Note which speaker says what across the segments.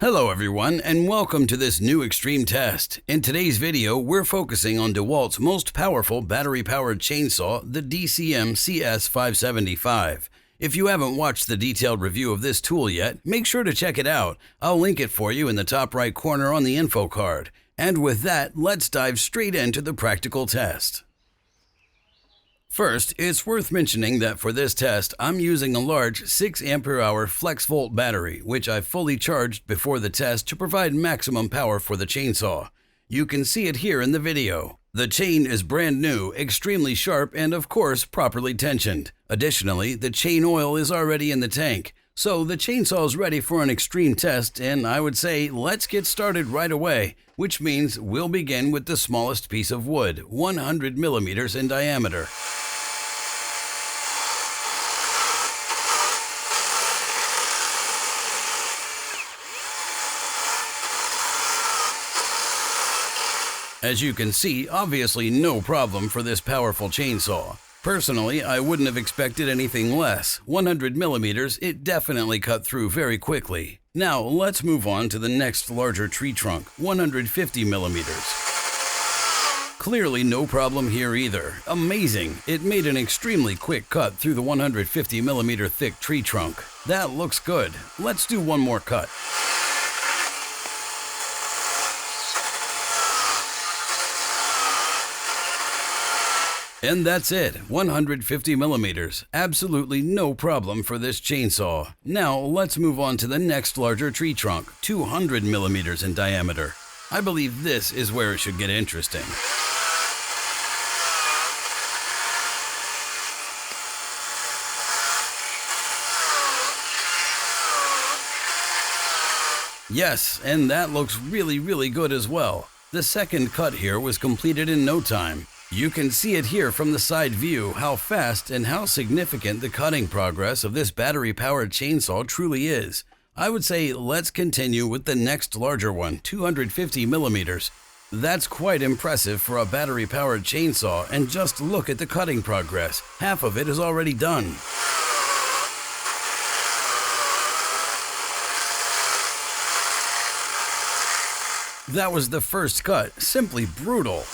Speaker 1: Hello everyone, and welcome to this new extreme test. In today's video, we're focusing on DeWalt's most powerful battery-powered chainsaw, the DCMCS575. If you haven't watched the detailed review of this tool yet, make sure to check it out. I'll link it for you in the top right corner on the info card. And with that, let's dive straight into the practical test. First, it's worth mentioning that for this test, I'm using a large 6 ampere-hour flex-volt battery, which I fully charged before the test to provide maximum power for the chainsaw. You can see it here in the video. The chain is brand new, extremely sharp, and of course, properly tensioned. Additionally, the chain oil is already in the tank. So the chainsaw is ready for an extreme test, and I would say let's get started right away, which means we'll begin with the smallest piece of wood, 100 millimeters in diameter. As you can see, obviously no problem for this powerful chainsaw. Personally, I wouldn't have expected anything less. 100 millimeters, it definitely cut through very quickly. Now let's move on to the next larger tree trunk, 150 millimeters. Clearly no problem here either. Amazing! It made an extremely quick cut through the 150 millimeter thick tree trunk. That looks good. Let's do one more cut. And that's it, 150 millimeters. Absolutely no problem for this chainsaw. Now let's move on to the next larger tree trunk, 200 millimeters in diameter. I believe this is where it should get interesting. Yes, and that looks really good as well. The second cut here was completed in no time. You can see it here from the side view how fast and how significant the cutting progress of this battery-powered chainsaw truly is. I would say let's continue with the next larger one, 250 millimeters. That's quite impressive for a battery-powered chainsaw, and just look at the cutting progress. Half of it is already done. That was the first cut, simply brutal.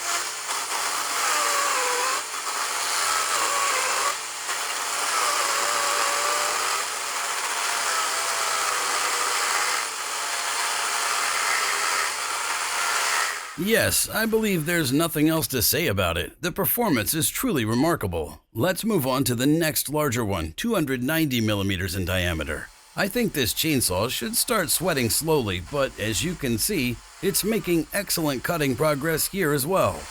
Speaker 1: Yes, I believe there's nothing else to say about it. The performance is truly remarkable. Let's move on to the next larger one, 290 millimeters in diameter. I think this chainsaw should start sweating slowly, but as you can see, it's making excellent cutting progress here as well.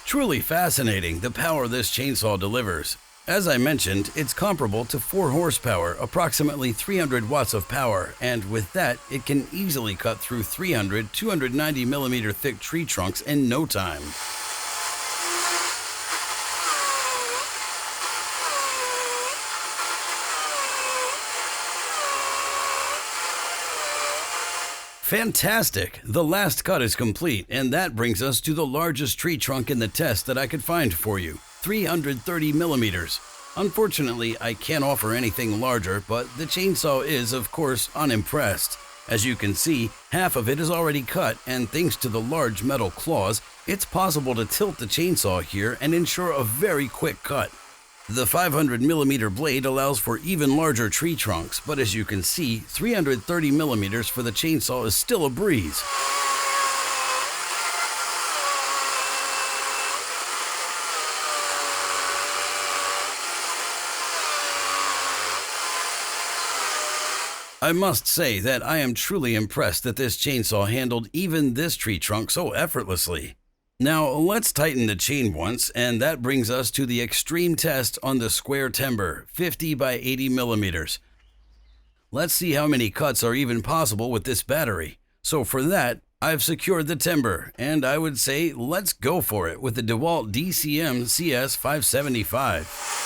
Speaker 1: Truly fascinating, the power this chainsaw delivers. As I mentioned, it's comparable to 4 horsepower, approximately 300 watts of power, and with that, it can easily cut through 290 millimeter thick tree trunks in no time. Fantastic! The last cut is complete, and that brings us to the largest tree trunk in the test that I could find for you. 330 millimeters. Unfortunately, I can't offer anything larger, but the chainsaw is, of course, unimpressed. As you can see, half of it is already cut, and thanks to the large metal claws, it's possible to tilt the chainsaw here and ensure a very quick cut. The 500 millimeter blade allows for even larger tree trunks, but as you can see, 330 millimeters for the chainsaw is still a breeze. I must say that I am truly impressed that this chainsaw handled even this tree trunk so effortlessly. Now let's tighten the chain once, and that brings us to the extreme test on the square timber, 50 by 80 millimeters. Let's see how many cuts are even possible with this battery. So for that, I've secured the timber, and I would say let's go for it with the DeWalt DCMCS575.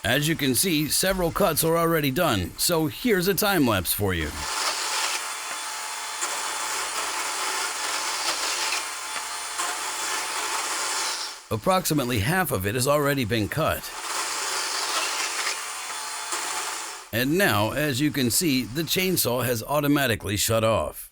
Speaker 1: As you can see, several cuts are already done, so here's a time lapse for you. Approximately half of it has already been cut. And now, as you can see, the chainsaw has automatically shut off.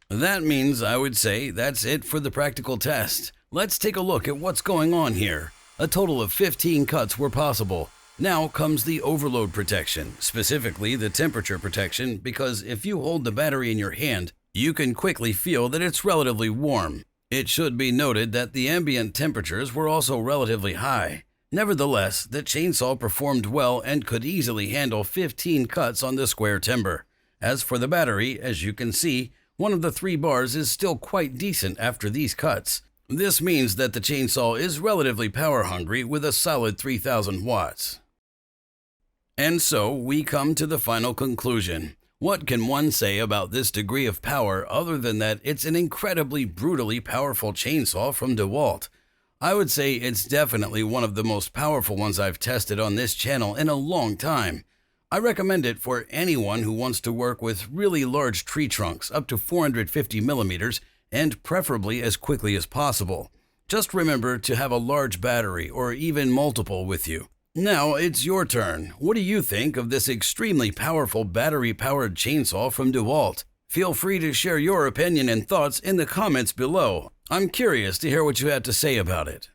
Speaker 1: That means I would say that's it for the practical test. Let's take a look at what's going on here. A total of 15 cuts were possible. Now comes the overload protection, specifically the temperature protection, because if you hold the battery in your hand, you can quickly feel that it's relatively warm. It should be noted that the ambient temperatures were also relatively high. Nevertheless, the chainsaw performed well and could easily handle 15 cuts on the square timber. As for the battery, as you can see, one of the 3 bars is still quite decent after these cuts. This means that the chainsaw is relatively power hungry with a solid 3000 watts. And so we come to the final conclusion. What can one say about this degree of power other than that it's an incredibly brutally powerful chainsaw from DeWalt? I would say it's definitely one of the most powerful ones I've tested on this channel in a long time. I recommend it for anyone who wants to work with really large tree trunks up to 450 millimeters and preferably as quickly as possible. Just remember to have a large battery or even multiple with you. Now it's your turn. What do you think of this extremely powerful battery-powered chainsaw from DeWalt? Feel free to share your opinion and thoughts in the comments below. I'm curious to hear what you have to say about it.